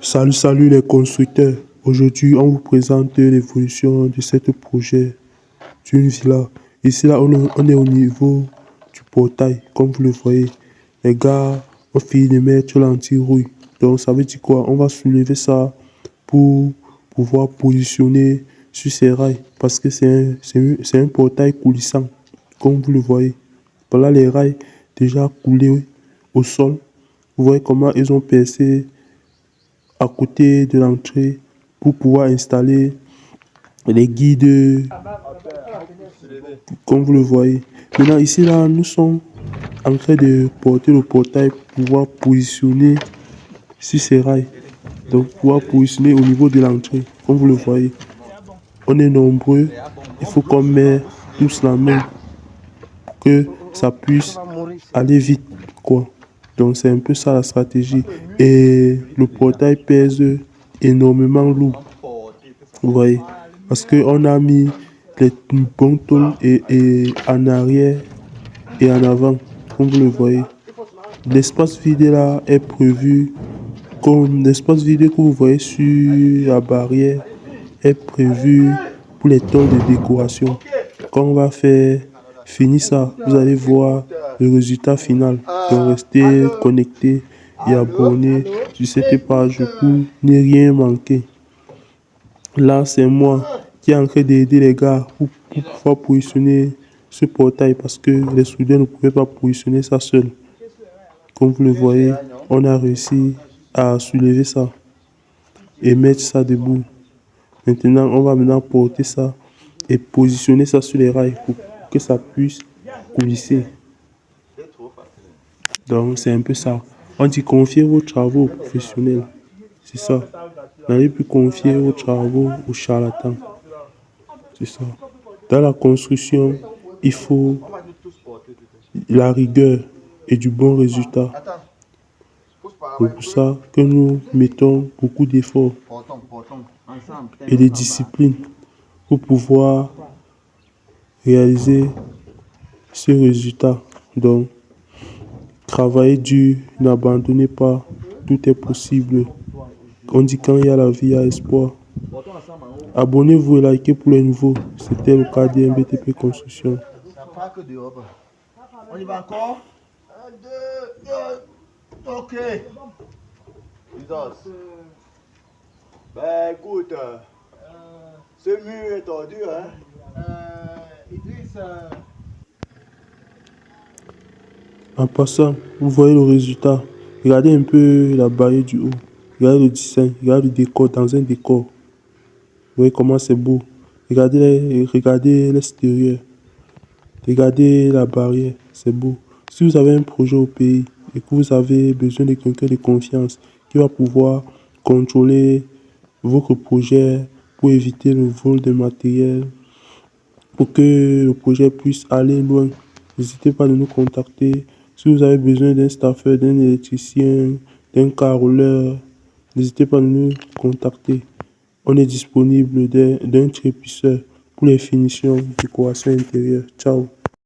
Salut les constructeurs. Aujourd'hui, on vous présente l'évolution de ce projet d'une villa. Ici, là, on est au niveau du portail, comme vous le voyez. Les gars ont fini de mettre l'anti-rouille. Donc, ça veut dire quoi? On va soulever ça pour pouvoir positionner sur ces rails. Parce que c'est un portail coulissant, comme vous le voyez. Voilà les rails déjà coulés au sol. Vous voyez comment ils ont percé à côté de l'entrée pour pouvoir installer les guides comme vous le voyez. Maintenant ici là nous sommes en train de porter le portail pour pouvoir positionner sur ces rails. Donc pouvoir positionner au niveau de l'entrée comme vous le voyez. On est nombreux, il faut qu'on mette tous la main pour que ça puisse aller vite quoi. Donc c'est un peu ça la stratégie. Et le portail pèse énormément lourd. Vous voyez. Parce qu'on a mis les bons tôles et en arrière et en avant. Comme vous le voyez. L'espace vide là est prévu comme l'espace vide que vous voyez sur la barrière est prévu pour les tôles de décoration. Quand on va faire finir ça, vous allez voir le résultat final. Donc restez connectés et abonnés sur cette page pour ne rien manquer. Là, c'est moi qui est en train d'aider les gars pour pouvoir positionner ce portail parce que les soudeurs ne pouvaient pas positionner ça seul. Comme vous le voyez, on a réussi à soulever ça et mettre ça debout. Maintenant, on va maintenant porter ça et positionner ça sur les rails pour que ça puisse coulisser. Donc, c'est un peu ça. On dit confier vos travaux aux professionnels. C'est ça. N'allez plus confier vos travaux aux charlatans. C'est ça. Dans la construction, il faut la rigueur et du bon résultat. C'est pour ça que nous mettons beaucoup d'efforts et de discipline pour pouvoir réaliser ce résultat. Donc, travaillez dur, n'abandonnez pas, tout est possible. On dit quand il y a la vie, il y a espoir. Abonnez-vous et likez pour les nouveaux. C'était le cas de MBTP Construction. On y va encore? 1, 2, ok. Ben écoute, ce mur est tordu, hein? Idriss. En passant, vous voyez le résultat. Regardez un peu la barrière du haut. Regardez le dessin, regardez le décor dans un décor. Vous voyez comment c'est beau. Regardez l'extérieur. Regardez la barrière, c'est beau. Si vous avez un projet au pays et que vous avez besoin de quelqu'un de confiance qui va pouvoir contrôler votre projet pour éviter le vol de matériel, pour que le projet puisse aller loin, n'hésitez pas à nous contacter. Si vous avez besoin d'un staffeur, d'un électricien, d'un carreleur, n'hésitez pas à nous contacter. On est disponible d'un trépicheur pour les finitions, décoration intérieure. Ciao.